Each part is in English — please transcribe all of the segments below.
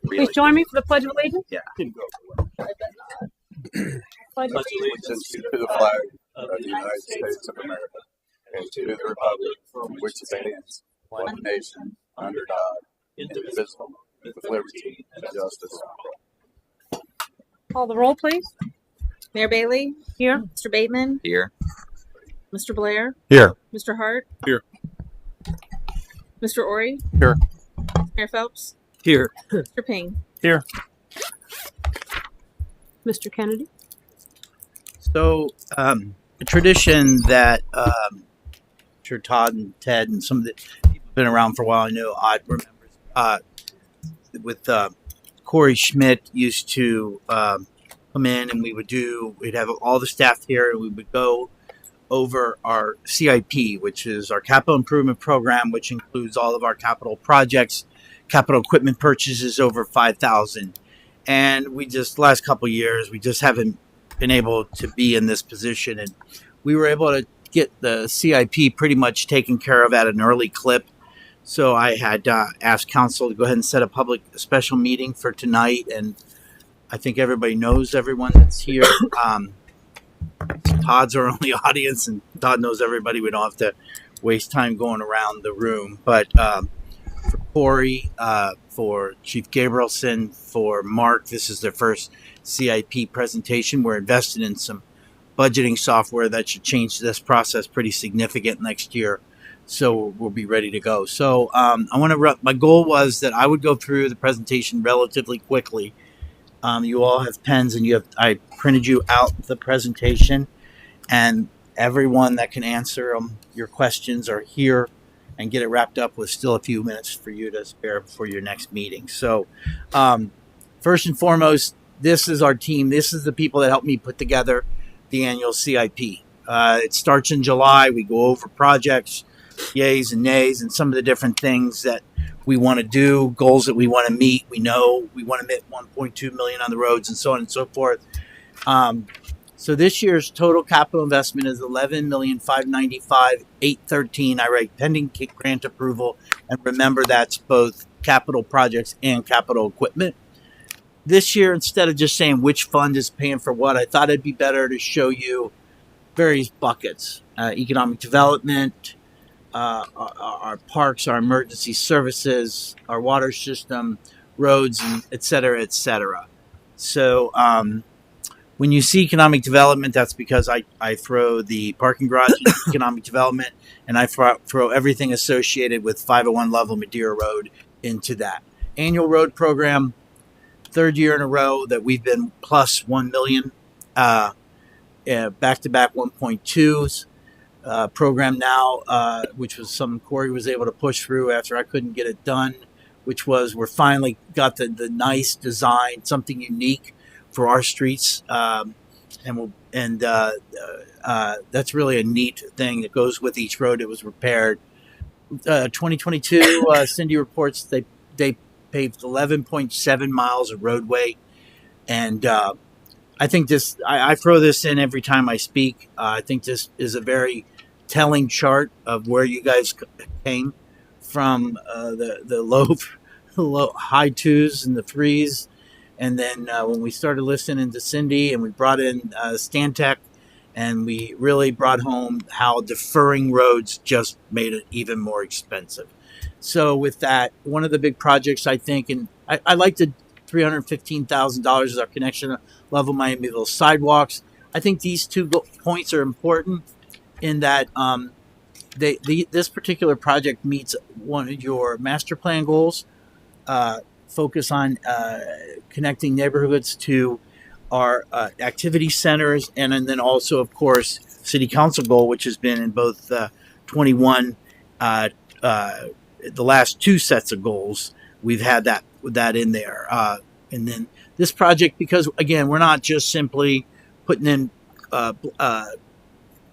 Please join me for the Pledge of Allegiance. Yeah. Pledge of Allegiance to the flag of the United States of America and to the republic for which it stands, one nation, under God, indivisible, with liberty and justice for all. Call the roll, please. Mayor Bailey? Here. Mr. Bateman? Here. Mr. Blair? Here. Mr. Hart? Here. Mr. Ori? Here. Mayor Phelps? Here. Mr. Payne? Here. Mr. Kennedy. So, a tradition that I'm sure Todd and Ted and some of the people have been around for a while. I know Odd remembers with Corey Schmidt used to come in and we'd have all the staff here and we would go over our CIP, which is our capital improvement program, which includes all of our capital projects, capital equipment purchases over $5,000. And we just, last couple of years, we just haven't been able to be in this position. And we were able to get the CIP pretty much taken care of at an early clip. So I had asked council to go ahead and set a special meeting for tonight. And I think everybody knows everyone that's here. Todd's our only audience, and Todd knows everybody. We don't have to waste time going around the room. But for Corey, for Chief Gabrielson, for Mark, this is their first CIP presentation. We're invested in some budgeting software that should change this process pretty significant next year. So we'll be ready to go. So my goal was that I would go through the presentation relatively quickly. You all have pens, and I printed you out the presentation, and everyone that can answer your questions are here, and get it wrapped up with still a few minutes for you to spare before your next meeting. So first and foremost, this is our team. This is the people that helped me put together the annual CIP. It starts in July. We go over projects, yays and nays, and some of the different things that we want to do, goals that we want to meet. We know we want to hit 1.2 million on the roads and so on and so forth. So this year's total capital investment is $11,595,813. I write pending grant approval, and remember that's both capital projects and capital equipment. This year, instead of just saying which fund is paying for what, I thought it'd be better to show you various buckets: economic development, our parks, our emergency services, our water system, roads, and et cetera, et cetera. So when you see economic development, that's because I throw the parking garage in economic development, and I throw everything associated with 501 Loveland Madeira Road into that. Annual road program, third year in a row that we've been plus 1 million, back-to-back 1.2s. Program now, which was something Corey was able to push through after I couldn't get it done, which was we're finally got the nice design, something unique for our streets, and that's really a neat thing that goes with each road that was repaired. 2022, Cindy reports they paved 11.7 miles of roadway, and I think this, I throw this in every time I speak. I think this is a very telling chart of where you guys came from, the low high twos and the threes. And then when we started listening to Cindy and we brought in Stantec, and we really brought home how deferring roads just made it even more expensive. So with that, one of the big projects, I think, and I like the $315,000 is our connection level Miamiville sidewalks. I think these 2 points are important in that this particular project meets one of your master plan goals. Focus on connecting neighborhoods to our activity centers, and then also, of course, city council goal, which has been in both 21, the last 2 sets of goals. We've had that in there. And then this project, because again, we're not just simply putting in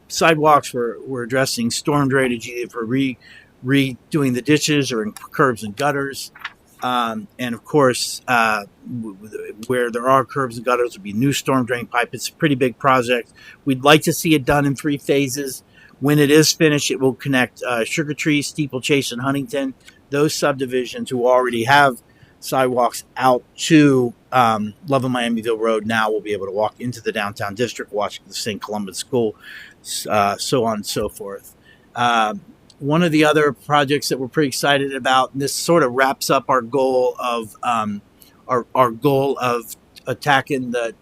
sidewalks, we're addressing storm drainage, either for redoing the ditches or in curbs and gutters. And of course, where there are curbs and gutters, will be new storm drain pipe. It's a pretty big project. We'd like to see it done in 3 phases. When it is finished, it will connect Sugar Tree, Steeplechase, and Huntington. Those subdivisions who already have sidewalks out to Loveland Miamiville Road. Now we'll be able to walk into the downtown district, watch the St. Columba's School, so on and so forth. One of the other projects that we're pretty excited about, and this sort of wraps up our goal of our goal of attacking the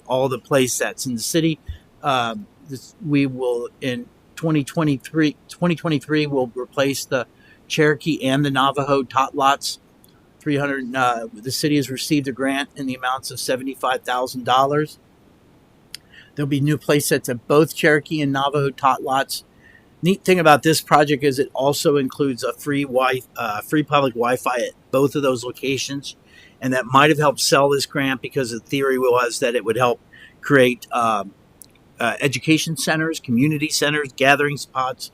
all the play sets in the city. We will in 2023 we'll replace the Cherokee and the Navajo tot lots. 300. The city has received a grant in the amounts of $75,000. There'll be new play sets at both Cherokee and Navajo tot lots. Neat thing about this project is it also includes a free public Wi-Fi at both of those locations, and that might have helped sell this grant because the theory was that it would help create education centers, community centers, gathering spots,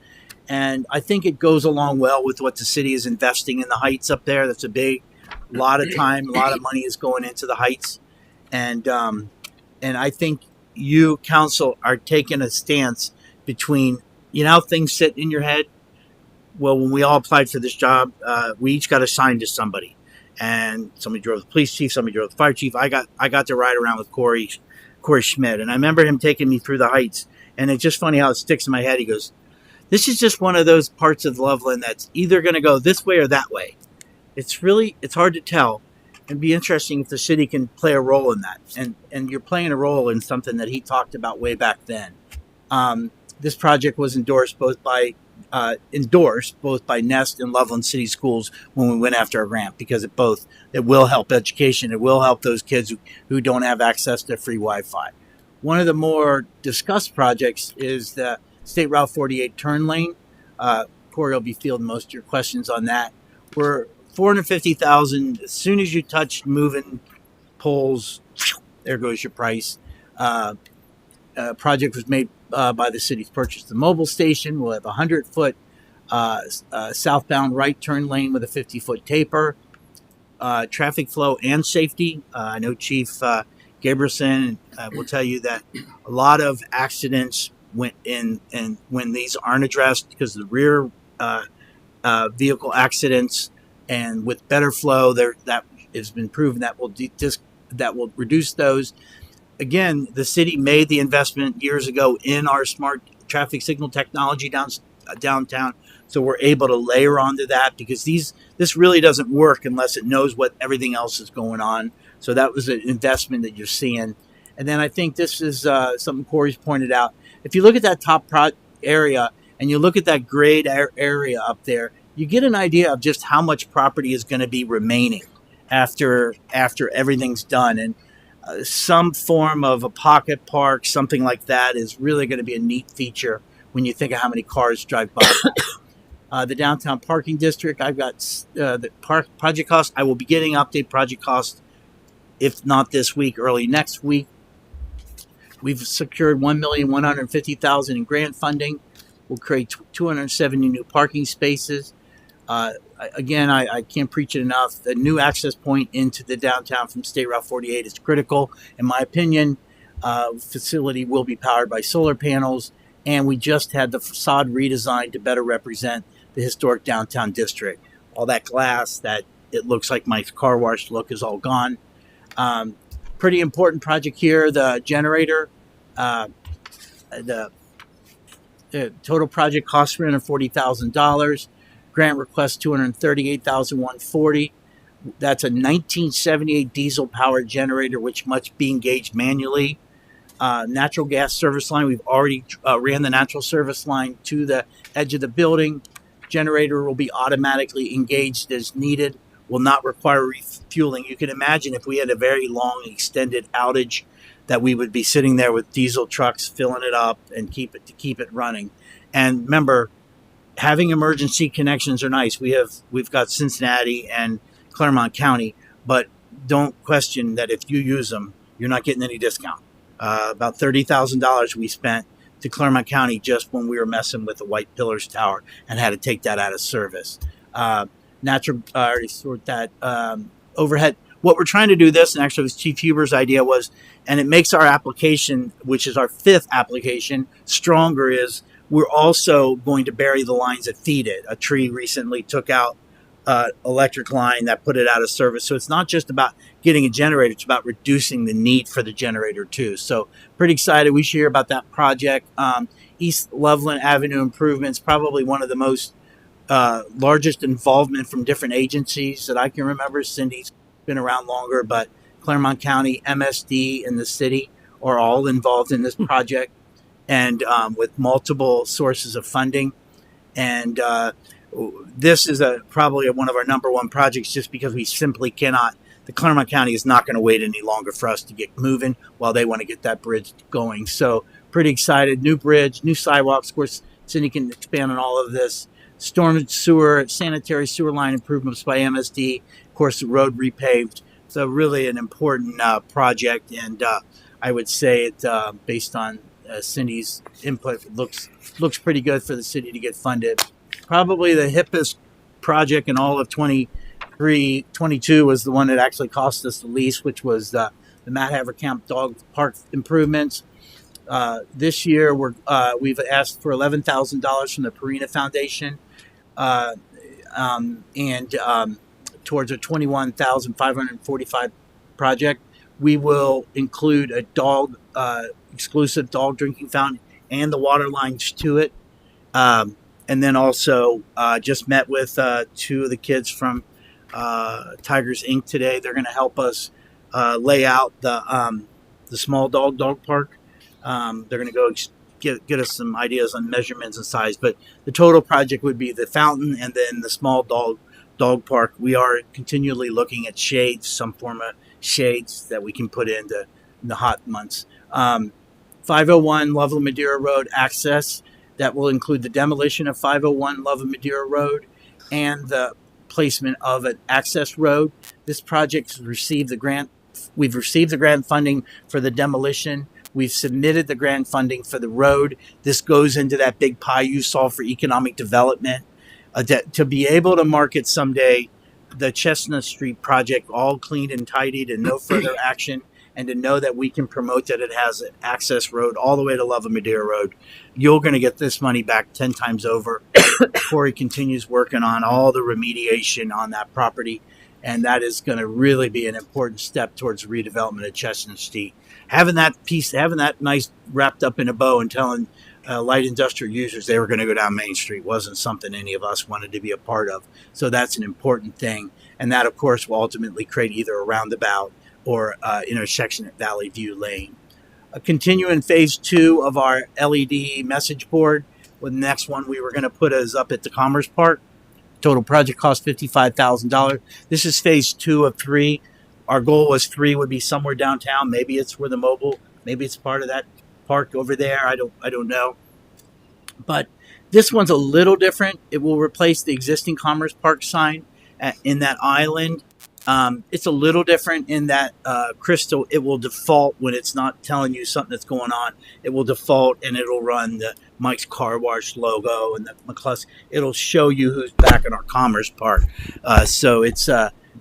and I think it goes along well with what the city is investing in the Heights up there. That's a lot of time, a lot of money is going into the Heights, and I think you, council, are taking a stance between. You know how things sit in your head? Well, when we all applied for this job, we each got assigned to somebody. And somebody drove the police chief, somebody drove the fire chief. I got to ride around with Corey Schmidt. And I remember him taking me through the Heights. And it's just funny how it sticks in my head. He goes, this is just one of those parts of Loveland that's either going to go this way or that way. It's hard to tell. It'd be interesting if the city can play a role in that. And you're playing a role in something that he talked about way back then. This project was endorsed both by Nest and Loveland City Schools when we went after a grant, because it will help education. It will help those kids who don't have access to free Wi-Fi. One of the more discussed projects is the State Route 48 turn lane. Corey will be fielding most of your questions on that. We're $450,000. As soon as you touch moving poles, there goes your price. Project was made by the city's purchase the mobile station. We'll have a 100-foot southbound right turn lane with a 50-foot taper. Traffic flow and safety. I know Chief Gabrielson will tell you that a lot of accidents went in, and when these aren't addressed because of the rear vehicle accidents, and with better flow, that has been proven that will reduce those. Again, the city made the investment years ago in our smart traffic signal technology downtown, so we're able to layer onto that, because this really doesn't work unless it knows what everything else is going on. So that was an investment that you're seeing. And then I think this is something Corey's pointed out. If you look at that top area and you look at that grade area up there, you get an idea of just how much property is going to be remaining after everything's done. And some form of a pocket park, something like that, is really going to be a neat feature when you think of how many cars drive by. The downtown parking district, I've got the project cost. I will be getting update project cost, if not this week, early next week. We've secured $1,150,000 in grant funding. We'll create 270 new parking spaces. Again, I can't preach it enough. The new access point into the downtown from State Route 48 is critical. In my opinion, facility will be powered by solar panels, and we just had the facade redesigned to better represent the historic downtown district. All that glass that it looks like my car wash look is all gone. Pretty important project here, the generator. The total project cost $340,000. Grant request $238,140. That's a 1978 diesel-powered generator, which must be engaged manually. Natural gas service line. We've already ran the natural service line to the edge of the building. Generator will be automatically engaged as needed. Will not require refueling. You can imagine if we had a very long, extended outage, that we would be sitting there with diesel trucks filling it up and keep it running. And remember, having emergency connections are nice. We've got Cincinnati and Claremont County, but don't question that if you use them, you're not getting any discount. About $30,000 we spent to Claremont County just when we were messing with the White Pillars Tower and had to take that out of service. Overhead. What we're trying to do this, and actually it was Chief Huber's idea was, and it makes our application, which is our 5th application, stronger, is we're also going to bury the lines that feed it. A tree recently took out electric line that put it out of service. So it's not just about getting a generator, it's about reducing the need for the generator too. So pretty excited. We should hear about that project. East Loveland Avenue improvements, probably one of the most largest involvement from different agencies that I can remember. Cindy's been around longer, but Claremont County, MSD, and the city are all involved in this project, and with multiple sources of funding. And this is probably one of our number one projects, just because we simply cannot. The Claremont County is not going to wait any longer for us to get moving while they want to get that bridge going. So pretty excited. New bridge, new sidewalks. Of course, Cindy can expand on all of this. Storm sewer, sanitary sewer line improvements by MSD. Of course, the road repaved. So really an important project. And I would say it, based on Cindy's input, looks pretty good for the city to get funded. Probably the hippest project in all of 22 was the one that actually cost us the least, which was the Matt Haverkamp Dog Park improvements. This year, we've asked for $11,000 from the Perina Foundation, and towards a $21,545 project. We will include a dog exclusive dog drinking fountain and the water lines to it. And then also just met with two of the kids from Tigers Inc. today. They're going to help us lay out the small dog park. They're going to go get us some ideas on measurements and size. But the total project would be the fountain and then the small dog park. We are continually looking at shades, some form of shades that we can put in the hot months. 501 Loveland Madeira Road access. That will include the demolition of 501 Loveland Madeira Road and the placement of an access road. This project has received the grant. We've received the grant funding for the demolition. We've submitted the grant funding for the road. This goes into that big pie you saw for economic development. To be able to market someday the Chestnut Street project all cleaned and tidied and no further action, and to know that we can promote that it has an access road all the way to Loveland Madeira Road, you're going to get this money back 10 times over. Corey continues working on all the remediation on that property, and that is going to really be an important step towards redevelopment of Chestnut Street. Having that nice wrapped up in a bow and telling light industrial users they were going to go down Main Street wasn't something any of us wanted to be a part of. So that's an important thing. And that, of course, will ultimately create either a roundabout or intersection at Valley View Lane. Continuing phase 2 of our LED message board. Well, the next one we were going to put is up at the Commerce Park. Total project cost $55,000. This is phase 2 of 3. Our goal was 3 would be somewhere downtown. Maybe it's where the mobile, maybe it's part of that park over there. I don't know. But this one's a little different. It will replace the existing Commerce Park sign in that island. It's a little different in that Crystal, it will default when it's not telling you something that's going on. It will default and it'll run the Mike's Car Wash logo and the McCluskey. It'll show you who's back in our Commerce Park. So it's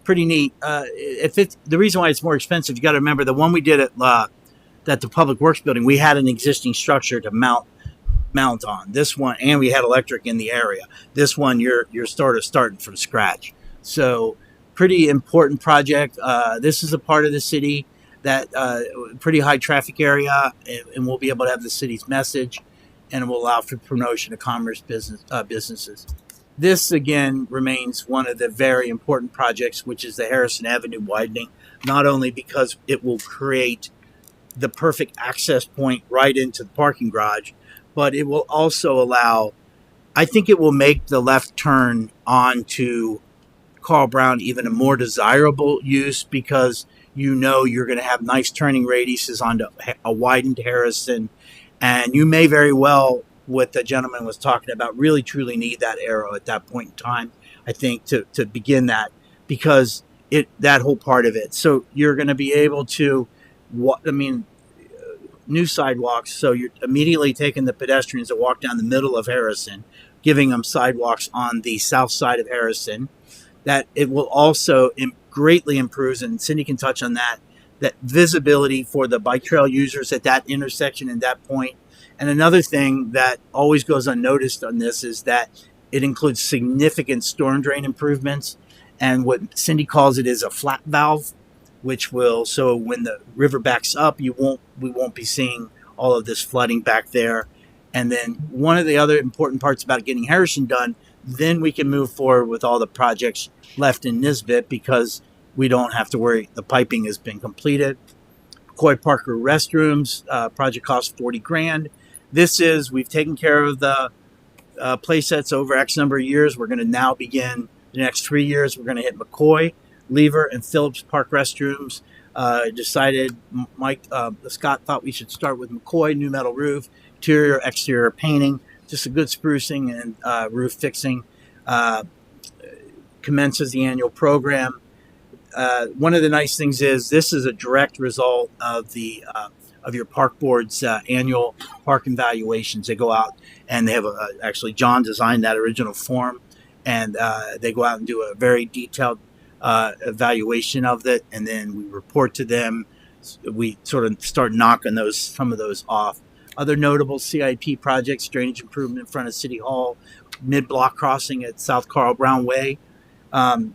pretty neat. The reason why it's more expensive, you got to remember the one we did at the Public Works building, we had an existing structure to mount on. This one, and we had electric in the area. This one, you're starting from scratch. So pretty important project. This is a part of the city that pretty high traffic area, and we'll be able to have the city's message, and it will allow for promotion of commerce businesses. This again remains one of the very important projects, which is the Harrison Avenue widening, not only because it will create the perfect access point right into the parking garage, but it will also allow, I think it will make the left turn onto Carl Brown even a more desirable use, because you're going to have nice turning radiuses onto a widened Harrison, and you may very well, what the gentleman was talking about, really truly need that arrow at that point in time, I think, to begin that, because that whole part of it. So you're going to be able to, new sidewalks, so you're immediately taking the pedestrians that walk down the middle of Harrison, giving them sidewalks on the south side of Harrison. That it will also greatly improve, and Cindy can touch on that visibility for the bike trail users at that intersection and that point. And another thing that always goes unnoticed on this is that It includes significant storm drain improvements, and what Cindy calls it is a flat valve, which will, so when the river backs up, we won't be seeing all of this flooding back there. And then one of the other important parts about getting Harrison done, then we can move forward with all the projects left in Nisbet because we don't have to worry. The piping has been completed. Coy Parker restrooms, project cost $40,000. We've taken care of the play sets over X number of years. We're going to now begin the next 3 years. We're going to hit McCoy, Lever, and Phillips Park restrooms. Decided Scott thought we should start with McCoy, new metal roof, interior, exterior painting, just a good sprucing and roof fixing. Commences the annual program. One of the nice things is this is a direct result of of your park board's annual park evaluations. They go out and they have actually John designed that original form, and they go out and do a very detailed evaluation of it, and then we report to them. We sort of start knocking some of those off. Other notable CIP projects: drainage improvement in front of City Hall, mid-block crossing at South Carl Brown Way,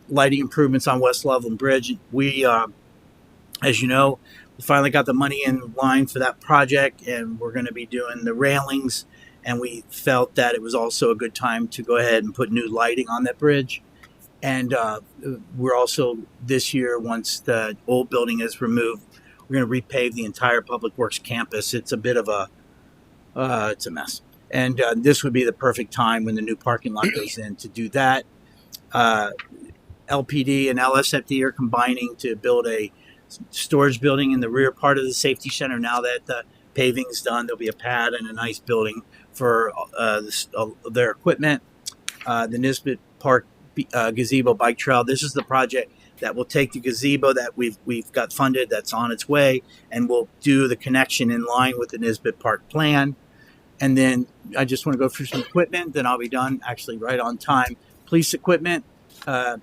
lighting improvements on West Loveland Bridge. We, as you know, we finally got the money in line for that project, and we're going to be doing the railings. And we felt that it was also a good time to go ahead and put new lighting on that bridge. And we're also, this year, once the old building is removed, we're going to repave the entire Public Works campus. It's a bit of it's a mess. And this would be the perfect time when the new parking lot goes in to do that. LPD and LSFD are combining to build a storage building in the rear part of the safety center. Now that the paving's done, there'll be a pad and a nice building for their equipment. The Nisbet Park gazebo bike trail. This is the project that will take the gazebo that we've got funded, that's on its way, and we'll do the connection in line with the Nisbet Park plan. And then I just want to go through some equipment, then I'll be done, actually right on time. Police equipment. Some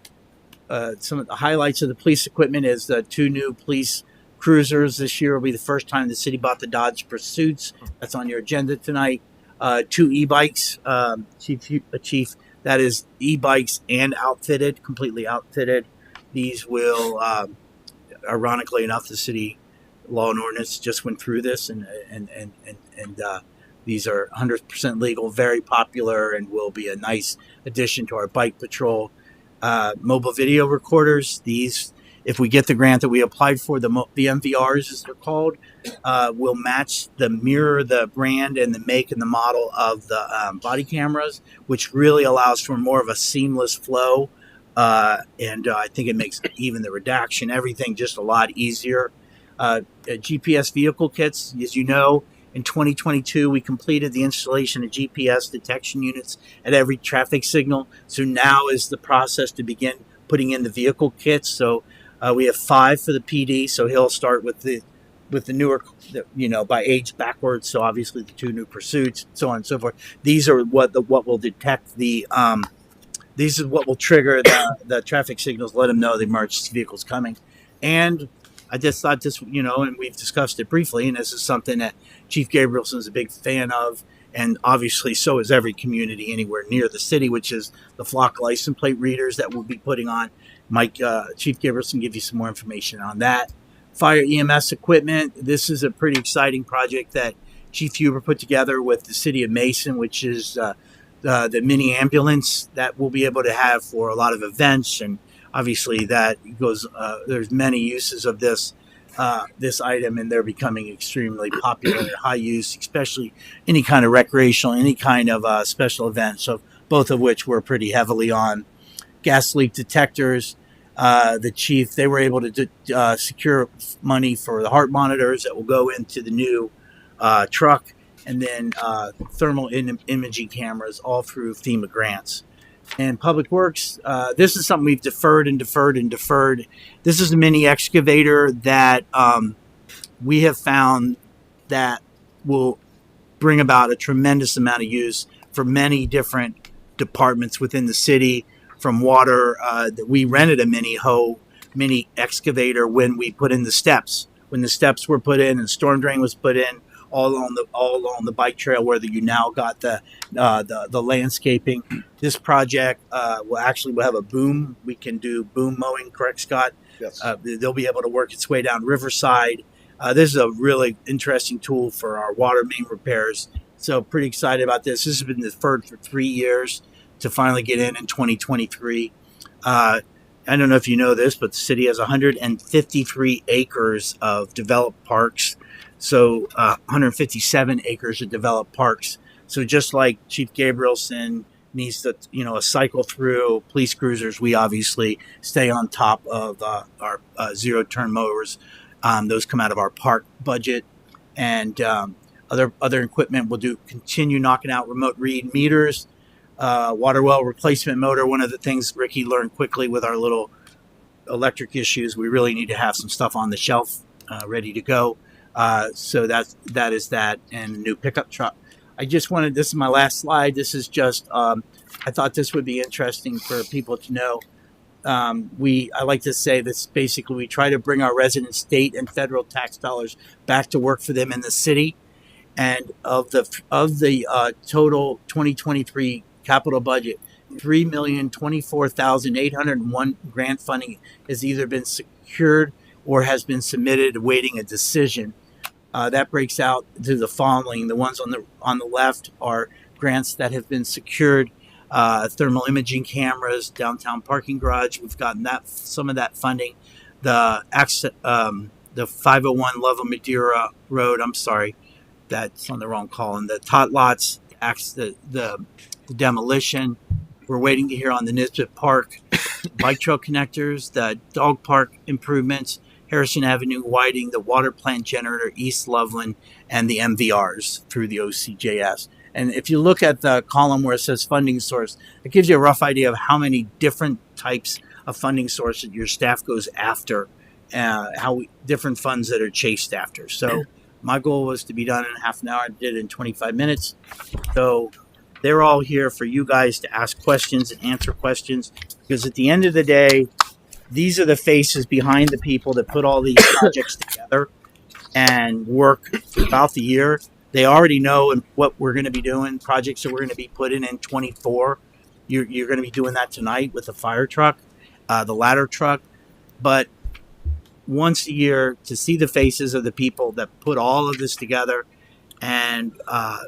of the highlights of the police equipment is the 2 new police cruisers. This year will be the first time the city bought the Dodge Pursuits. That's on your agenda tonight. 2 e-bikes, Chief. That is e-bikes and outfitted, completely outfitted. These will, ironically enough, the city law and ordinance just went through this, and these are 100% legal, very popular, and will be a nice addition to our bike patrol. Mobile video recorders. These, if we get the grant that we applied for, the MVRs, as they're called, will mirror the brand and the make and the model of the body cameras, which really allows for more of a seamless flow. And I think it makes even the redaction, everything just a lot easier. GPS vehicle kits, as you know, in 2022, we completed the installation of GPS detection units at every traffic signal. So now is the process to begin putting in the vehicle kits. So we have 5 for the PD. So he'll start with the newer, by age backwards. So obviously the 2 new Pursuits, so on and so forth. These are what will detect these is what will trigger the traffic signals, let them know the emergency vehicle's coming. And I just thought this, and we've discussed it briefly, and this is something that Chief Gabrielson is a big fan of, and obviously so is every community anywhere near the city, which is the flock license plate readers that we'll be putting on. Chief Gabrielson will give you some more information on that. Fire EMS equipment. This is a pretty exciting project that Chief Huber put together with the city of Mason, which is the mini ambulance that we'll be able to have for a lot of events. And obviously that goes, there's many uses of this item, and they're becoming extremely popular and high use, especially any kind of recreational, any kind of special event. So both of which we're pretty heavily on. Gas leak detectors. The chief, they were able to secure money for the heart monitors that will go into the new truck, and then thermal imaging cameras, all through FEMA grants. And Public Works, this is something we've deferred. This is a mini excavator that we have found that will bring about a tremendous amount of use for many different departments within the city. From water, we rented a mini excavator when we put in the steps. When the steps were put in and storm drain was put in, all along the bike trail where you now got the landscaping. This project will have a boom. We can do boom mowing, correct, Scott? Yes. They'll be able to work its way down Riverside. This is a really interesting tool for our water main repairs. So pretty excited about this. This has been deferred for 3 years to finally get in 2023. I don't know if you know this, but the city has 153 acres of developed parks. So 157 acres of developed parks. So just like Chief Gabrielson needs to, a cycle through police cruisers, we obviously stay on top of our zero-turn mowers. Those come out of our park budget, and other equipment will continue knocking out remote read meters. Water well replacement motor. One of the things Ricky learned quickly with our little electric issues, we really need to have some stuff on the shelf ready to go. So that is that, and a new pickup truck. This is my last slide. This is just, I thought this would be interesting for people to know. I like to say this, basically, we try to bring our resident state and federal tax dollars back to work for them in the city. And of the total 2023 capital budget, $3,024,801 grant funding has either been secured or has been submitted, awaiting a decision. That breaks out to the following. The ones on the left are grants that have been secured: thermal imaging cameras, downtown parking garage. We've gotten some of that funding. The 501 Loveland Madeira Road. I'm sorry, that's on the wrong column. The tot lots, the demolition. We're waiting to hear on the Nisbet Park bike trail connectors, the dog park improvements, Harrison Avenue widening, the water plant generator, East Loveland, and the MVRs through the OCJS. And if you look at the column where it says funding source, it gives you a rough idea of how many different types of funding sources your staff goes after, different funds that are chased after. So my goal was to be done in half an hour. I did it in 25 minutes. So they're all here for you guys to ask questions and answer questions, because at the end of the day, these are the faces behind the people that put all these projects together and work throughout the year. They already know what we're going to be doing, projects that we're going to be putting in 24. You're going to be doing that tonight with the fire truck, the ladder truck. But once a year, to see the faces of the people that put all of this together, and I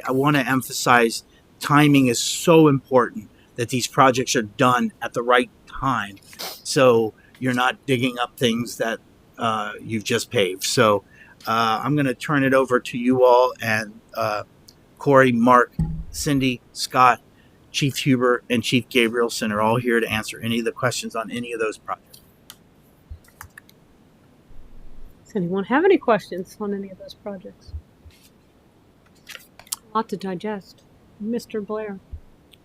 want to emphasize, timing is so important, that these projects are done at the right time, so you're not digging up things that you've just paved. So I'm going to turn it over to you all, and Corey, Mark, Cindy, Scott, Chief Huber, and Chief Gabrielson are all here to answer any of the questions on any of those projects. Does anyone have any questions on any of those projects? A lot to digest. Mr. Blair.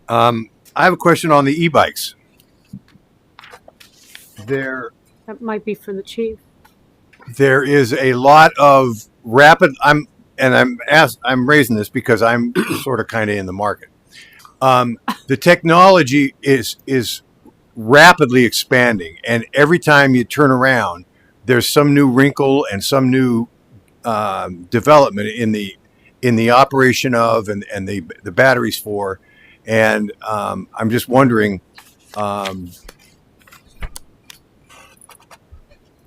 I have a question on the e-bikes. There That might be for the chief. is a lot of rapid. I'm raising this because I'm sort of kind of in the market. The technology is rapidly expanding, and every time you turn around, there's some new wrinkle and some new development in the operation of and the batteries for. And I'm just wondering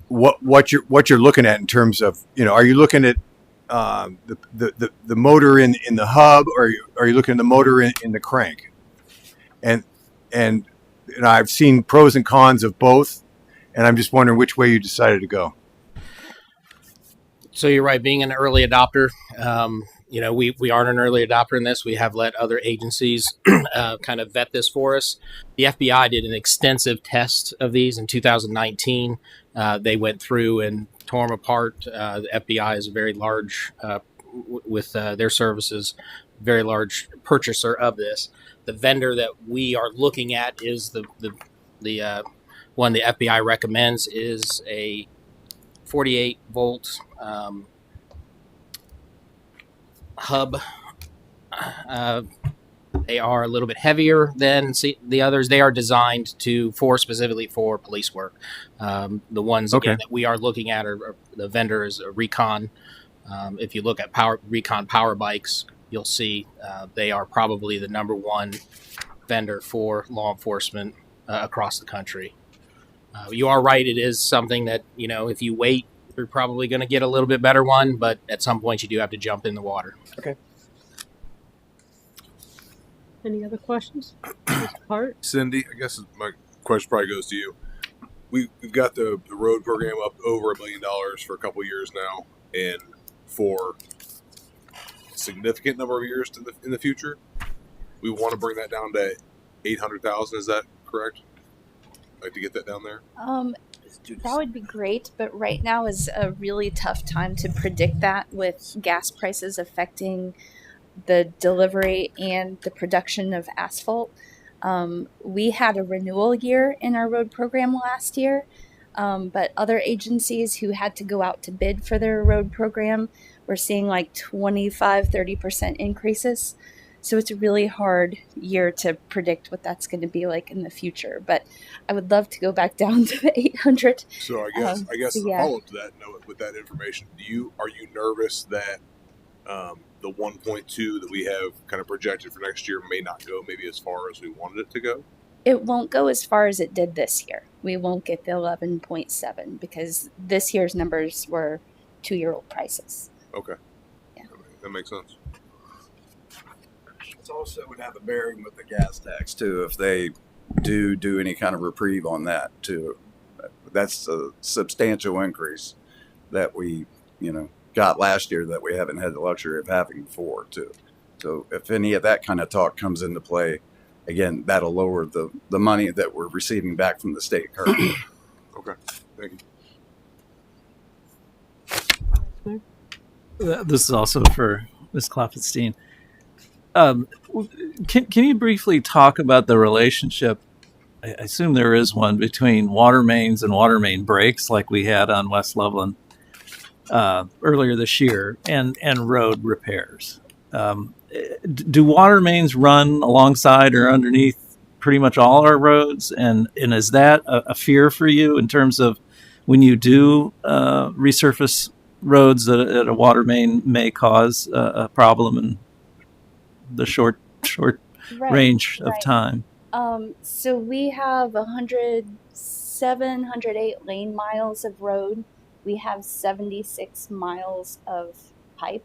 what you're looking at in terms of, are you looking at the motor in the hub, or are you looking at the motor in the crank? And I've seen pros and cons of both, and I'm just wondering which way you decided to go. So you're right, being an early adopter, we aren't an early adopter in this. We have let other agencies kind of vet this for us. The FBI did an extensive test of these in 2019. They went through and tore them apart. The FBI is a very large, with their services, very large purchaser of this. The vendor that we are looking at is the one the FBI recommends is a 48 volt hub. They are a little bit heavier than the others. They are designed specifically for police work. The ones again, that we are looking at are the vendor is a Recon If you look at Recon Power Bikes, you'll see they are probably the number one vendor for law enforcement across the country. You are right; it is something that, if you wait, you're probably going to get a little bit better one, but at some point you do have to jump in the water. Okay. Any other questions? This part? Cindy, I guess my question probably goes to you. We've got the road program up over $1 million for a couple of years now, and for a significant number of years in the future, we want to bring that down to 800,000. Is that correct? Like to get that down there? That would be great, but right now is a really tough time to predict that with gas prices affecting the delivery and the production of asphalt. We had a renewal year in our road program last year, but other agencies who had to go out to bid for their road program were seeing like 25-30% increases. So it's a really hard year to predict what that's going to be like in the future. But I would love to go back down to the 800. So I guess so a yeah. follow up to that, with that information, are you nervous that the 1.2 that we have kind of projected for next year may not go maybe as far as we wanted it to go? It won't go as far as it did this year. We won't get the 11.7 because this year's numbers were 2-year-old prices. Okay. Yeah. That makes sense. It also would have a bearing with the gas tax too, if they do any kind of reprieve on that too. That's a substantial increase that we, got last year that we haven't had the luxury of having before too. So if any of that kind of talk comes into play, again, that'll lower the money that we're receiving back from the state currently. Okay. Thank you. This is also for Ms. Klopfenstein. Can you briefly talk about the relationship, I assume there is one, between water mains and water main breaks like we had on West Loveland earlier this year and road repairs? Do water mains run alongside or underneath pretty much all our roads? And is that a fear for you in terms of when you do resurface roads that a water main may cause a problem in the short range of time? So we have 107, 108 lane miles of road. We have 76 miles of pipe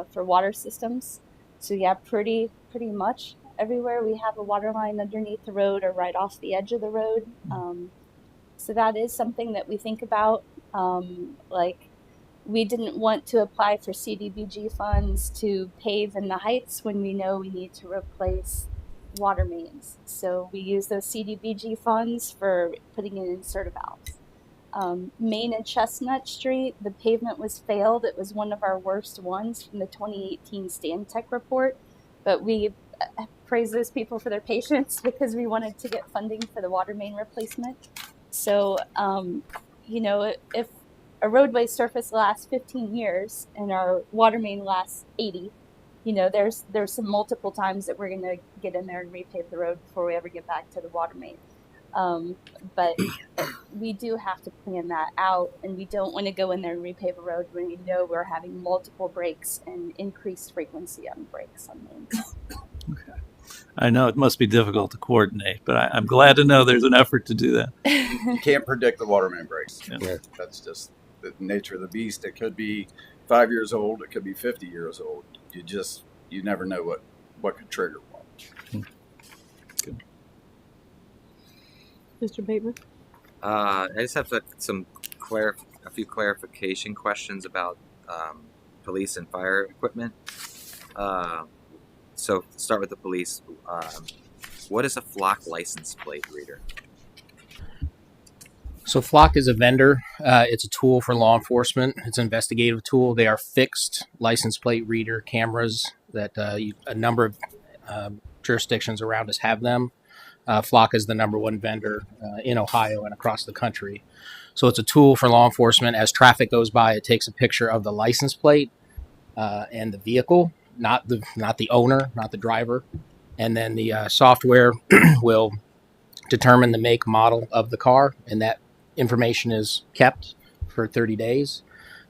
for water systems. So yeah, pretty much everywhere we have a water line underneath the road or right off the edge of the road. So that is something that we think about. We didn't want to apply for CDBG funds to pave in the heights when we know we need to replace water mains. So we use those CDBG funds for putting in inserter valves. Main and Chestnut Street, the pavement was failed. It was one of our worst ones from the 2018 Stantec report, but we praise those people for their patience because we wanted to get funding for the water main replacement. So, if a roadway surface lasts 15 years and our water main lasts 80, there's some multiple times that we're going to get in there and repave the road before we ever get back to the water main. But we do have to plan that out, and we don't want to go in there and repave a road when we know we're having multiple breaks and increased frequency on breaks on mains. Okay. I know it must be difficult to coordinate, but I'm glad to know there's an effort to do that. You can't predict the water main breaks. Yeah. That's just the nature of the beast. It could be 5 years old. It could be 50 years old. You never know what could trigger one. Good. Mr. Bateman? I just have a few clarification questions about police and fire equipment. So start with the police. What is a flock license plate reader? So Flock is a vendor. It's a tool for law enforcement. It's an investigative tool. They are fixed license plate reader cameras that a number of jurisdictions around us have them. Flock is the number one vendor in Ohio and across the country. So it's a tool for law enforcement. As traffic goes by, it takes a picture of the license plate and the vehicle, not the owner, not the driver. And then the software will determine the make, model of the car, and that information is kept for 30 days.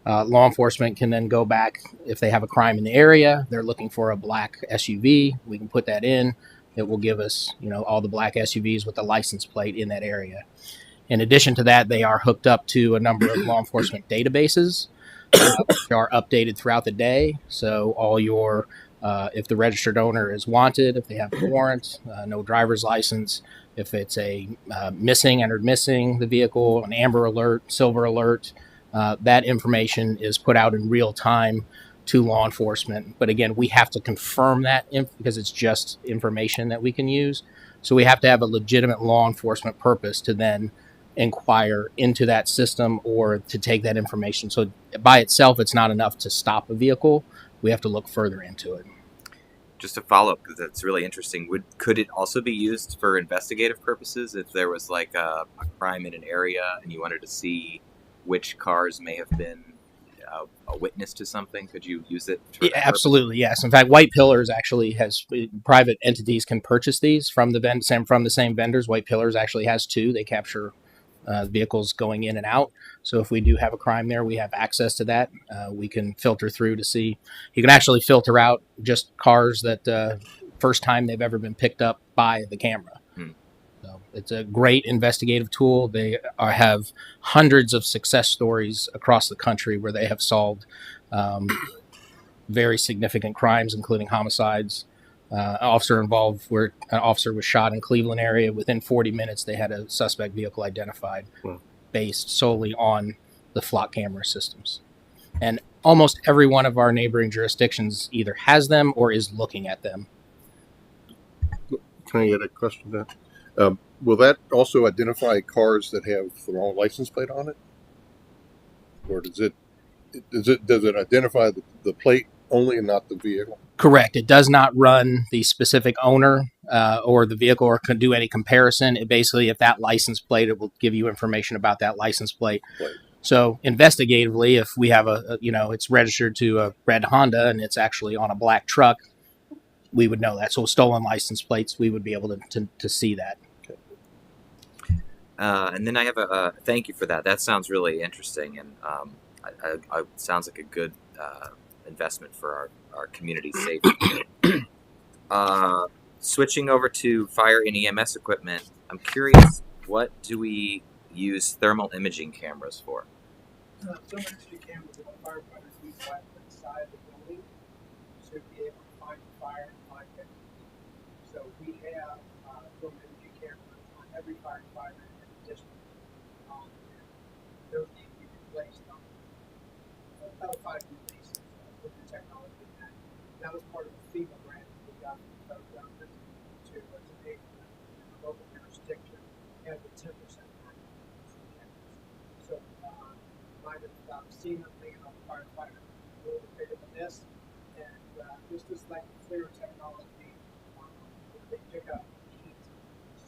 Law enforcement can then go back if they have a crime in the area. They're looking for a black SUV. We can put that in. It will give us, all the black SUVs with the license plate in that area. In addition to that, they are hooked up to a number of law enforcement databases, which are updated throughout the day. So all your, if the registered owner is wanted, if they have a warrant, no driver's license, if it's a entered missing the vehicle, an amber alert, silver alert, that information is put out in real time to law enforcement. But again, we have to confirm that because it's just information that we can use. So we have to have a legitimate law enforcement purpose to then inquire into that system or to take that information. So by itself, it's not enough to stop a vehicle. We have to look further into it. Just to follow up, because that's really interesting, could it also be used for investigative purposes if there was like a crime in an area and you wanted to see which cars may have been a witness to something? Could you use it? Yeah, absolutely, yes. In fact, White Pillars actually has private entities can purchase these from the same vendors. White Pillars actually has two. They capture vehicles going in and out. So if we do have a crime there, we have access to that. We can filter through to see. You can actually filter out just cars that first time they've ever been picked up by the camera. So it's a great investigative tool. They have hundreds of success stories across the country where they have solved very significant crimes, including homicides. An officer was shot in Cleveland area. Within 40 minutes, they had a suspect vehicle identified based solely on the flock camera systems. And almost every one of our neighboring jurisdictions either has them or is looking at them. Can I get a question there? Will that also identify cars that have the wrong license plate on it? Or does it identify the plate only and not the vehicle? Correct. It does not run the specific owner or the vehicle or can do any comparison. It basically, if that license plate, it will give you information about that license plate. Right. So investigatively, if we have it's registered to a red Honda and it's actually on a black truck, we would know that. So stolen license plates, we would be able to see that. Okay. And then I have a thank you for that. That sounds really interesting, and I sounds like a good investment for our community safety. Switching over to fire and EMS equipment, I'm curious, what do we use thermal imaging cameras for? Thermal imaging cameras that firefighters use right inside the building to be able to find the fire and find victims. So we have thermal imaging cameras on every firefighter in the district. Those need to be replaced on about 5 new bases with the technology in that. That was part of the FEMA grant that we got from the federal government to pay for the local jurisdiction and the 10% match. So might have seen them thinking on the firefighter a little bit bigger than this, and this is like a clear technology where they pick up heat.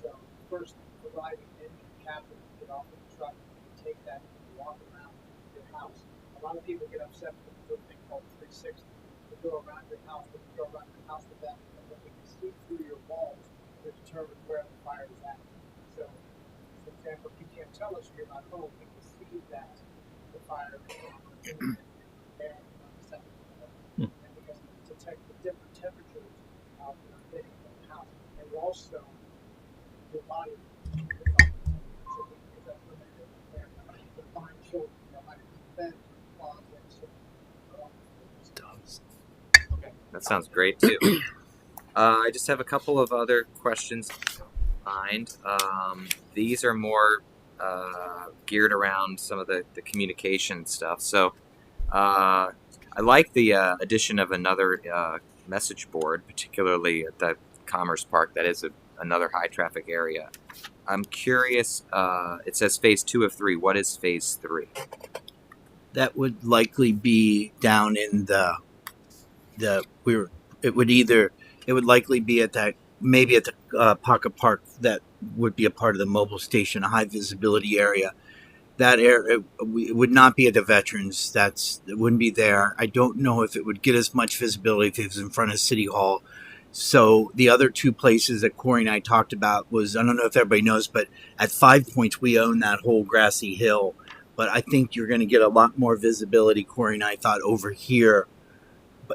So first arriving in the captain, get off of the truck, and take that and walk around your house. A lot of people get upset with the thing called 360. To go around your house, but to go around your house with that, and then we can see through your walls to determine where the fire is at. So, for example, if you can't tell us you're not home, we can see that the fire is in the air on the second floor. And because we detect the different temperatures that are hitting the house, and also your body. So we can get that from there. The fine children, like bed, closet, so. That sounds great too. I just have a couple of other questions in mind. These are more geared around some of the communication stuff. So I like the addition of another message board, particularly at the Commerce Park. That is another high traffic area. I'm curious, it says phase 2 of 3. What is phase 3? That would likely be down in it would likely be at that, maybe at the Pocket Park. That would be a part of the mobile station, a high visibility area. That area, it would not be at the veterans. It wouldn't be there. I don't know if it would get as much visibility if it was in front of City Hall. So the other two places that Corey and I talked about was, I don't know if everybody knows, but at 5 Points, we own that whole grassy hill but I think you're going to get a lot more visibility, Corey and I thought, over here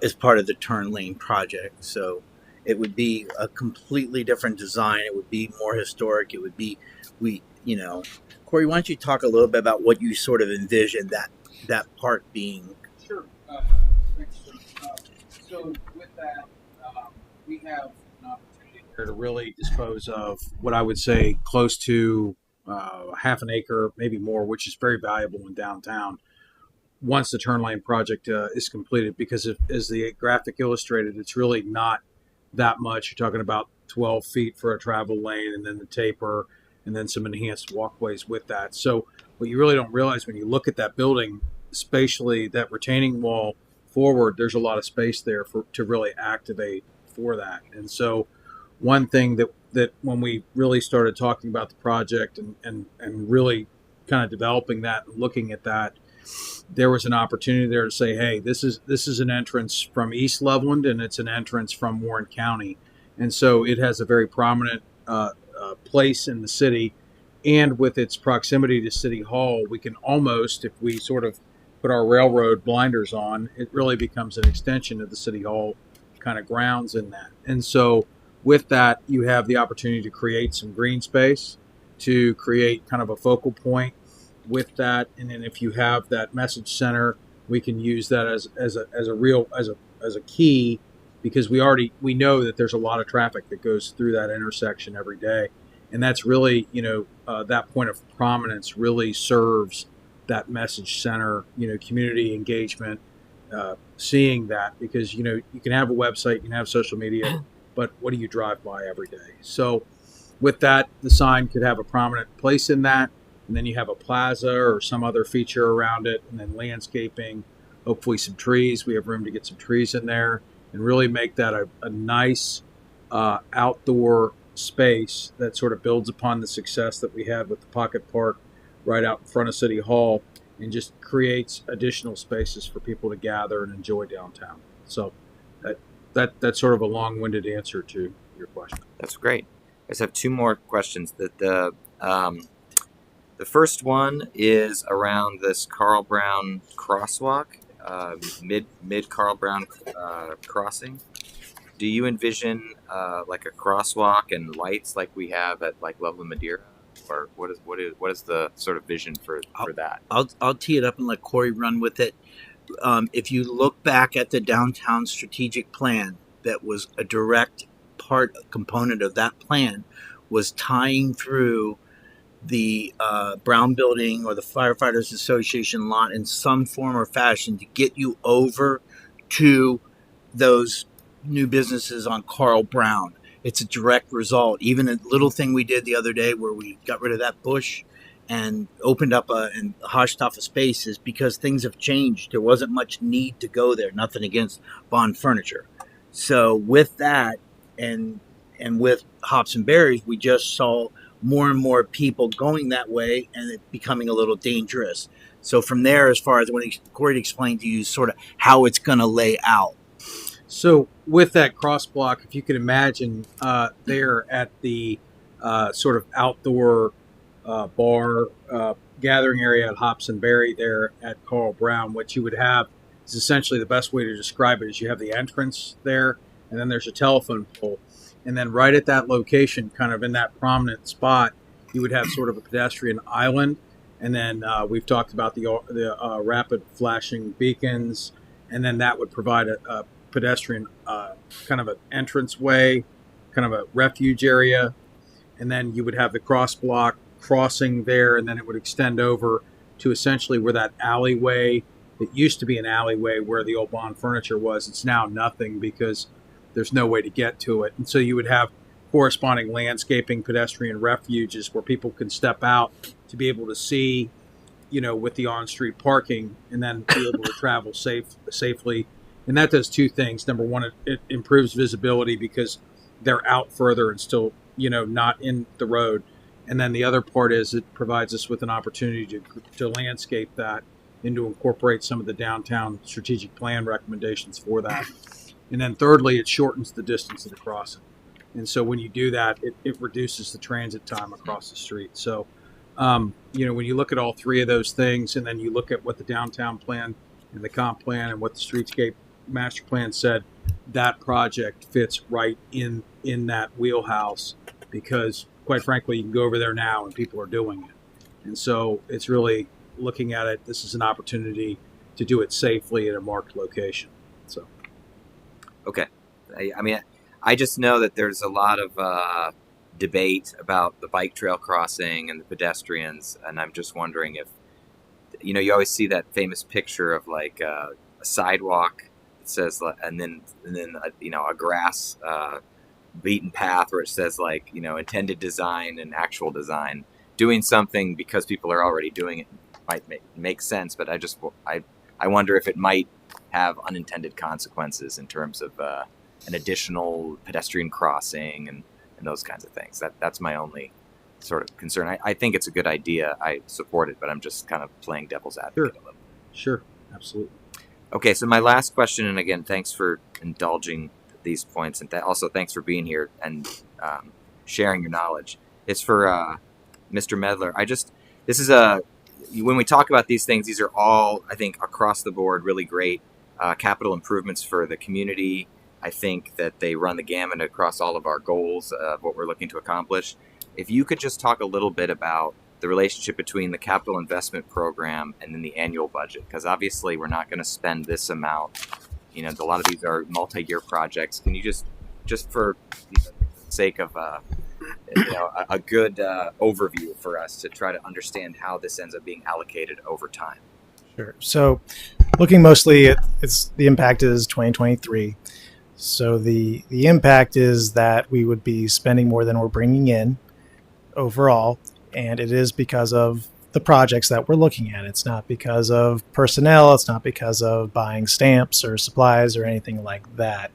as part of the turn lane project. So it would be a completely different design. It would be more historic. It would be, Corey, why don't you talk a little bit about what you sort of envision that park being? Sure. Thanks, sir. So with that, we have an opportunity here to really dispose of what I would say close to half an acre, maybe more, which is very valuable in downtown once the turn lane project is completed, because as the graphic illustrated, it's really not that much. You're talking about 12 feet for a travel lane, and then the taper, and then some enhanced walkways with that. So what you really don't realize when you look at that building spatially, that retaining wall forward, there's a lot of space there to really activate for that. And so one thing that when we really started talking about the project and really kind of developing that and looking at that, there was an opportunity there to say, hey, this is an entrance from East Loveland, and it's an entrance from Warren County. And so it has a very prominent place in the city. And with its proximity to City Hall, we can almost, if we sort of put our railroad blinders on, it really becomes an extension of the City Hall kind of grounds in that. And so with that, you have the opportunity to create some green space, to create kind of a focal point with that. And then if you have that message center, we can use that as a key, because we know that there's a lot of traffic that goes through that intersection every day. And that's really, that point of prominence really serves that message center, community engagement, seeing that, because, you can have a website, you can have social media, but what do you drive by every day? So with that, the sign could have a prominent place in that. And then you have a plaza or some other feature around it, and then landscaping, hopefully some trees. We have room to get some trees in there and really make that a nice outdoor space that sort of builds upon the success that we had with the Pocket Park right out in front of City Hall, and just creates additional spaces for people to gather and enjoy downtown. So that's sort of a long-winded answer to your question. That's great. I just have two more questions. The first one is around this Carl Brown crosswalk, mid Carl Brown crossing. Do you envision like a crosswalk and lights like we have at like Loveland Madeira, or what is the sort of vision for that? I'll tee it up and let Corey run with it. If you look back at the downtown strategic plan, that was a direct component of that plan, was tying through the Brown Building or the Firefighters Association lot in some form or fashion to get you over to those new businesses on Carl Brown. It's a direct result. Even a little thing we did the other day where we got rid of that bush and opened up and hoshed off a space is because things have changed. There wasn't much need to go there. Nothing against Bond Furniture. So with that and with Hops and Berries, we just saw more and more people going that way, and it becoming a little dangerous. So from there, as far as when Corey explained to you sort of how it's going to lay out. So with that cross block, if you can imagine there at the sort of outdoor bar gathering area at Hops and Berry there at Carl Brown, what you would have is essentially, the best way to describe it is you have the entrance there, and then there's a telephone pole. And then right at that location, kind of in that prominent spot, you would have sort of a pedestrian island. And then we've talked about the rapid flashing beacons. And then that would provide a pedestrian kind of an entrance way, kind of a refuge area. And then you would have the cross block crossing there. And then it would extend over to essentially where that alleyway, it used to be an alleyway where the old Bond Furniture was. It's now nothing because there's no way to get to it. And so you would have corresponding landscaping, pedestrian refuges where people can step out to be able to see, with the on-street parking, and then be able to travel safely. And that does two things. Number one, it improves visibility because they're out further and still, not in the road. And then the other part is it provides us with an opportunity to landscape that and to incorporate some of the downtown strategic plan recommendations for that. And then thirdly, it shortens the distance of the crossing. And so when you do that, it reduces the transit time across the street. So When you look at all three of those things, and then you look at what the downtown plan and the comp plan and what the streetscape master plan said, that project fits right in that wheelhouse, because quite frankly, you can go over there now and people are doing it. And so it's really looking at it, this is an opportunity to do it safely at a marked location. So, Okay. I just know that there's a lot of debate about the bike trail crossing and the pedestrians, and I'm just wondering if, you always see that famous picture of like a sidewalk that says, and then a grass beaten path where it says like intended design and actual design. Doing something because people are already doing it might make sense, but I wonder if it might have unintended consequences in terms of an additional pedestrian crossing and those kinds of things. That's my only sort of concern. I think it's a good idea. I support it, but I'm just kind of playing devil's advocate a little. Sure, absolutely. Okay, so my last question, and again, thanks for indulging these points, and also thanks for being here and sharing your knowledge. It's for Mr. Medler. When we talk about these things, these are all, I think, across the board, really great capital improvements for the community. I think that they run the gamut across all of our goals of what we're looking to accomplish. If you could just talk a little bit about the relationship between the capital investment program and then the annual budget, because obviously we're not going to spend this amount. A lot of these are multi-year projects. Can you just for the sake of a good overview for us to try to understand how this ends up being allocated over time? Sure. So looking mostly at the impact is 2023. So the impact is that we would be spending more than we're bringing in overall, and it is because of the projects that we're looking at. It's not because of personnel. It's not because of buying stamps or supplies or anything like that.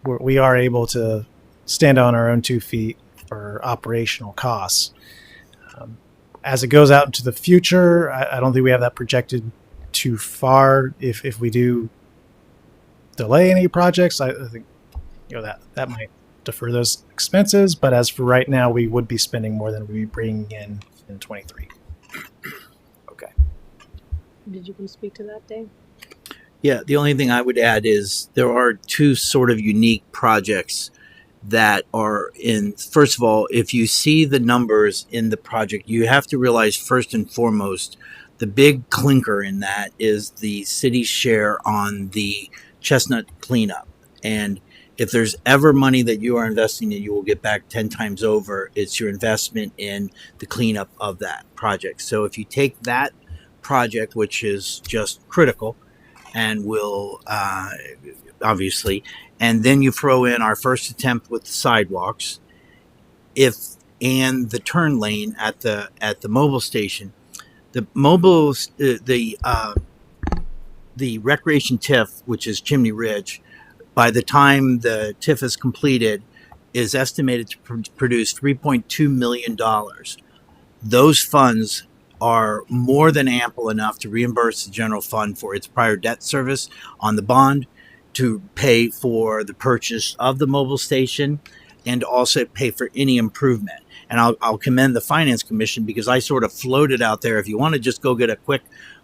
We are able to stand on our own 2 feet for operational costs. As it goes out into the future, I don't think we have that projected too far. If we do delay any projects, I think that might defer those expenses. But as for right now, we would be spending more than we'd be bringing in 23. Okay. Did you want to speak to that, Dave? Yeah, the only thing I would add is there are two sort of unique projects that are in. First of all, if you see the numbers in the project, you have to realize first and foremost, the big clinker in that is the city's share on the Chestnut cleanup. And if there's ever money that you are investing that you will get back 10 times over, it's your investment in the cleanup of that project. So if you take that project, which is just critical and will obviously, and then you throw in our first attempt with the sidewalks, and the turn lane at the mobile station, the recreation TIF, which is Chimney Ridge, by the time the TIF is completed, is estimated to produce $3.2 million. Those funds are more than ample enough to reimburse the general fund for its prior debt service on the bond, to pay for the purchase of the mobile station, and also pay for any improvement. And I'll commend the Finance Commission, because I sort of floated out there, if you want to just go get a quick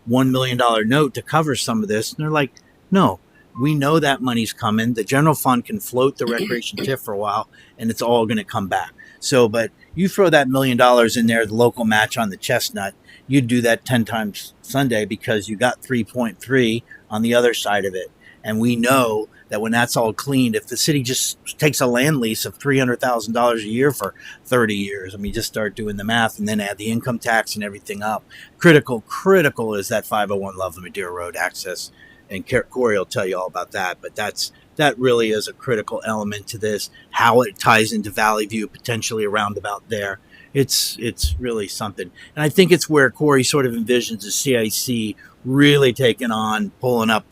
$1 million note to cover some of this. And they're like, no, we know that money's coming. The general fund can float the recreation TIF for a while, and it's all going to come back. So, but you throw that $1 million in there, the local match on the Chestnut, you'd do that 10 times Sunday, because you got 3.3 on the other side of it. And we know that when that's all cleaned, if the city just takes a land lease of $300,000 a year for 30 years, I mean, just start doing the math and then add the income tax and everything up. Critical is that 501 Loveland Madeira Road access. And Corey will tell you all about that. But that really is a critical element to this, how it ties into Valley View, potentially a roundabout there. It's really something. And I think it's where Corey sort of envisions the CIC really taking on, pulling up,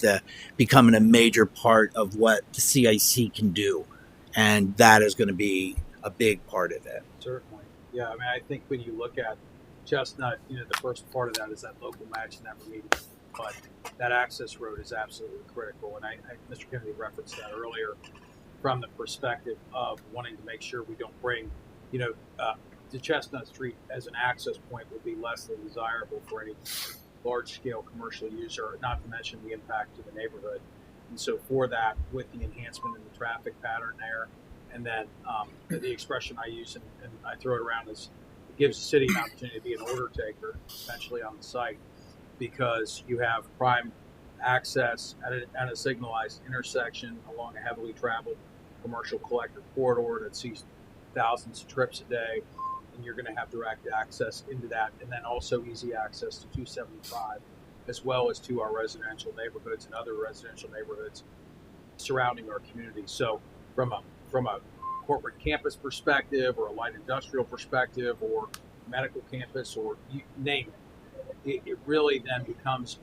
becoming a major part of what the CIC can do. And that is going to be a big part of it. Certainly. Yeah, I mean, I think when you look at Chestnut, the first part of that is that local match and that remedial. But that access road is absolutely critical. And Mr. Kennedy referenced that earlier from the perspective of wanting to make sure we don't bring, the Chestnut Street as an access point would be less than desirable for any large-scale commercial user, not to mention the impact to the neighborhood. And so for that, with the enhancement in the traffic pattern there, and then the expression I use and I throw it around is it gives the city an opportunity to be an order taker, essentially, on the site, because you have prime access at a signalized intersection along a heavily traveled commercial collector corridor that sees thousands of trips a day, and you're going to have direct access into that, and then also easy access to 275, as well as to our residential neighborhoods and other residential neighborhoods surrounding our community. So from a corporate campus perspective, or a light industrial perspective, or medical campus, or you name it, it really then becomes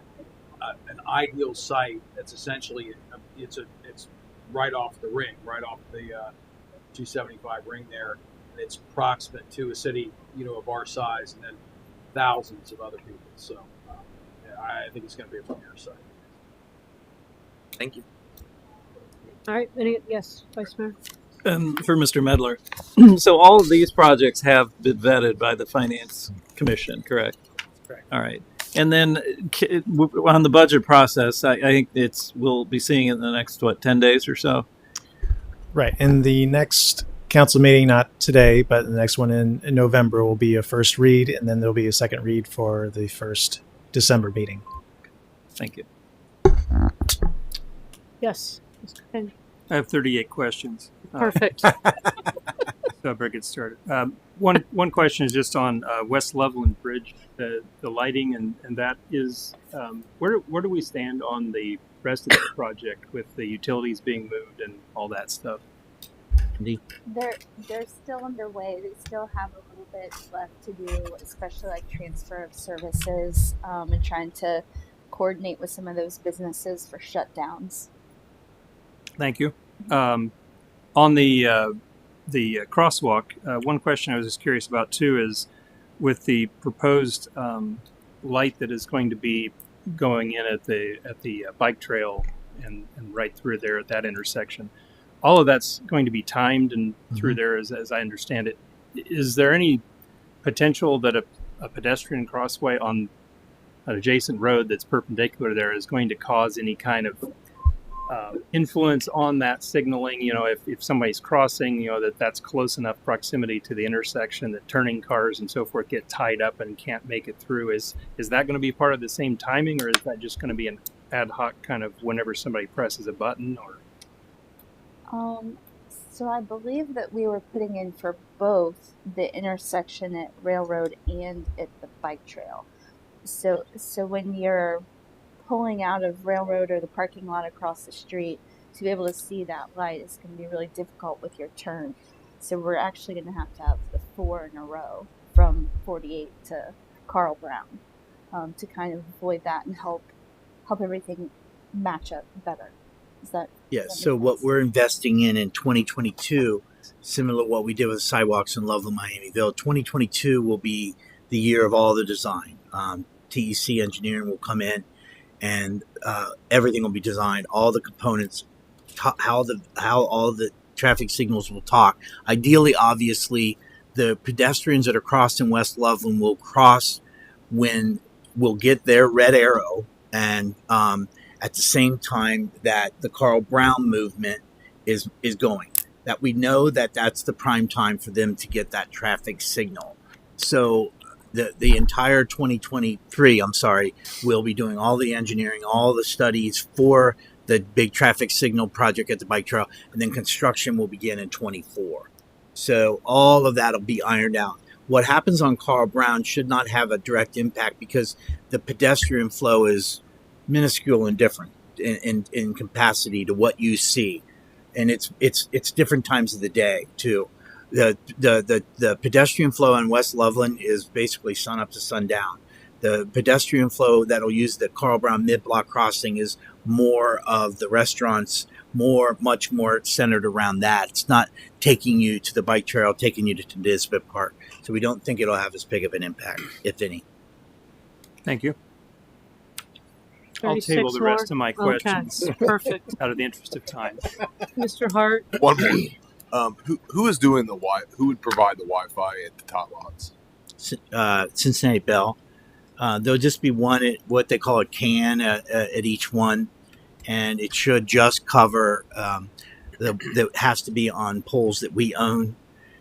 an ideal site. That's essentially it's right off the ring, right off the 275 ring there, and it's proximate to a city, of our size, and then thousands of other people. So I think it's going to be a premier site. Thank you. All right. Yes, Vice Mayor. For Mr. Medler, so all of these projects have been vetted by the Finance Commission, correct? Correct. All right. And then on the budget process, I think we'll be seeing it in the next, 10 days or so? Right. In the next council meeting, not today, but the next one in November will be a first read, and then there'll be a second read for the first December meeting. Thank you. Yes, Mr. King. I have 38 questions. Perfect. So I better get started. One question is just on West Loveland Bridge, the lighting, and that is where do we stand on the rest of the project with the utilities being moved and all that stuff? They're still underway. They still have a little bit left to do, especially like transfer of services and trying to coordinate with some of those businesses for shutdowns. Thank you. On the crosswalk, one question I was just curious about too is with the proposed light that is going to be going in at the bike trail and right through there at that intersection. All of that's going to be timed and through there, as I understand it. Is there any potential that a pedestrian crossway on an adjacent road that's perpendicular there is going to cause any kind of influence on that signaling? If somebody's crossing, that's close enough proximity to the intersection that turning cars and so forth get tied up and can't make it through. Is that going to be part of the same timing, or is that just going to be an ad hoc kind of whenever somebody presses a button? Or So I believe that we were putting in for both the intersection at Railroad and at the bike trail. So when you're pulling out of Railroad or the parking lot across the street, to be able to see that light is going to be really difficult with your turn. So we're actually going to have the 4 in a row from 48 to Carl Brown to kind of avoid that and help everything match up better. Is that? Yes. So what we're investing in 2022, similar to what we did with sidewalks in Loveland, Miamiville, 2022 will be the year of all the design. TEC engineering will come in, and everything will be designed. All the components, how all the traffic signals will talk. Ideally, obviously, the pedestrians that are crossing West Loveland will cross when we'll get their red arrow, and at the same time that the Carl Brown movement is going. That we know that that's the prime time for them to get that traffic signal. So the entire 2023, we'll be doing all the engineering, all the studies for the big traffic signal project at the bike trail, and then construction will begin in 24. So all of that will be ironed out. What happens on Carl Brown should not have a direct impact because the pedestrian flow is minuscule and different in capacity to what you see, and it's different times of the day too. The pedestrian flow on West Loveland is basically sun up to sundown. The pedestrian flow that'll use the Carl Brown mid-block crossing is more of the restaurants, much more centered around that. It's not taking you to the bike trail, taking you to Nisbet Park. So we don't think it'll have as big of an impact, if any. Thank you. I'll table the rest of my questions. Okay. Perfect. Out of the interest of time. Mr. Hart. One more. Who is doing the Who would provide the Wi-Fi at the tot lots? Cincinnati Bell. There'll just be one, what they call a CAN at each one, and it should just cover that has to be on poles that we own,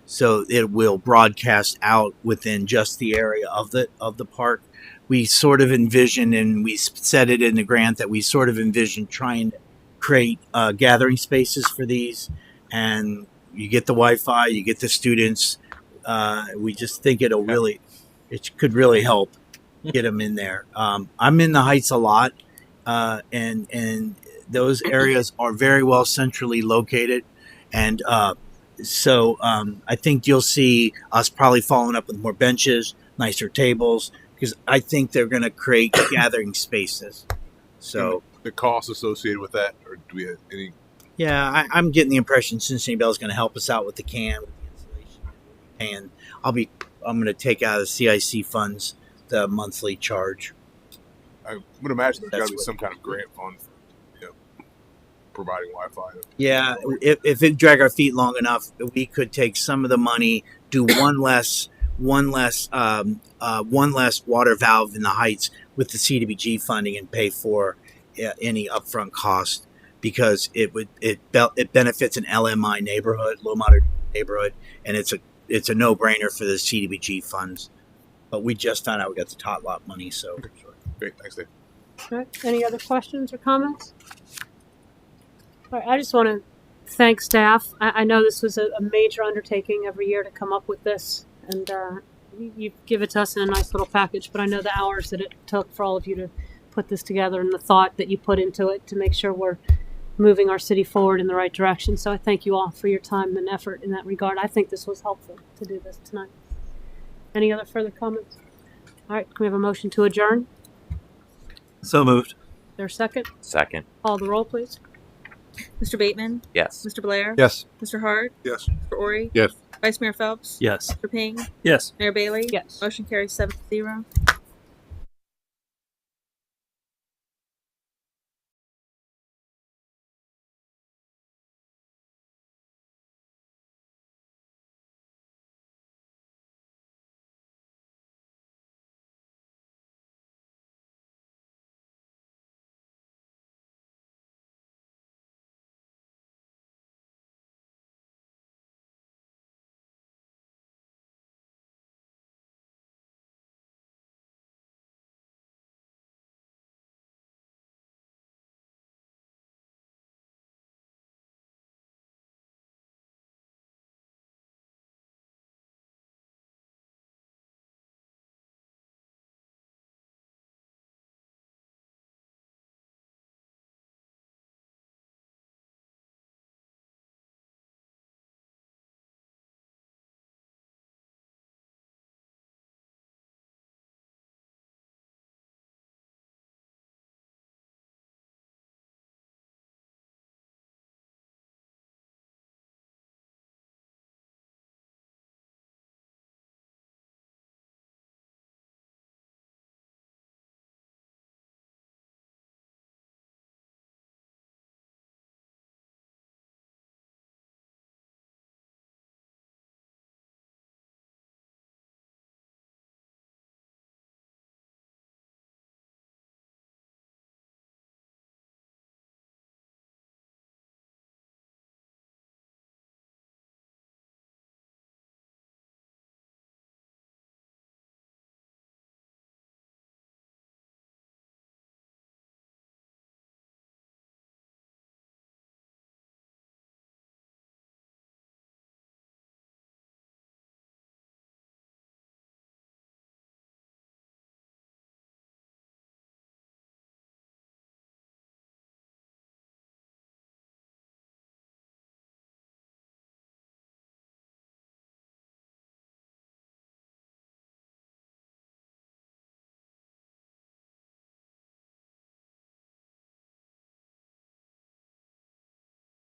so it will broadcast out within just the area of the park. We sort of envision, and we said it in the grant, that we sort of envision trying to create gathering spaces for these, and you get the Wi-Fi, you get the students. We just think it could really help get them in there. I'm in the Heights a lot, and those areas are very well centrally located, and so I think you'll see us probably following up with more benches, nicer tables, because I think they're going to create gathering spaces. So the cost associated with that, or do we have any? Yeah, I'm getting the impression Cincinnati Bell is going to help us out with the CAN, with the installation, and I'm going to take out of the CIC funds the monthly charge. I would imagine there's got to be some kind of grant fund for providing Wi-Fi. Yeah, if it drag our feet long enough, we could take some of the money, do one less water valve in the Heights with the CDBG funding, and pay for any upfront cost, because it benefits an LMI neighborhood, low moderate neighborhood, and it's a no-brainer for the CDBG funds. But we just found out we got the tot lot money, so. Great, thanks, Dave. All right. Any other questions or comments? All right. I just want to thank staff. I know this was a major undertaking every year to come up with this, and you give it to us in a nice little package, but I know the hours that it took for all of you to put this together and the thought that you put into it to make sure we're moving our city forward in the right direction. So I thank you all for your time and effort in that regard. I think this was helpful to do this tonight. Any other further comments? All right, can we have a motion to adjourn? So moved. There a second? Second. Call the roll, please. Mr. Bateman? Yes. Mr. Blair? Yes. Mr. Hart? Yes. Mr. Ori? Yes. Vice Mayor Phelps? Yes. Mr. Ping? Yes. Mayor Bailey? Yes. Motion carries 7-0.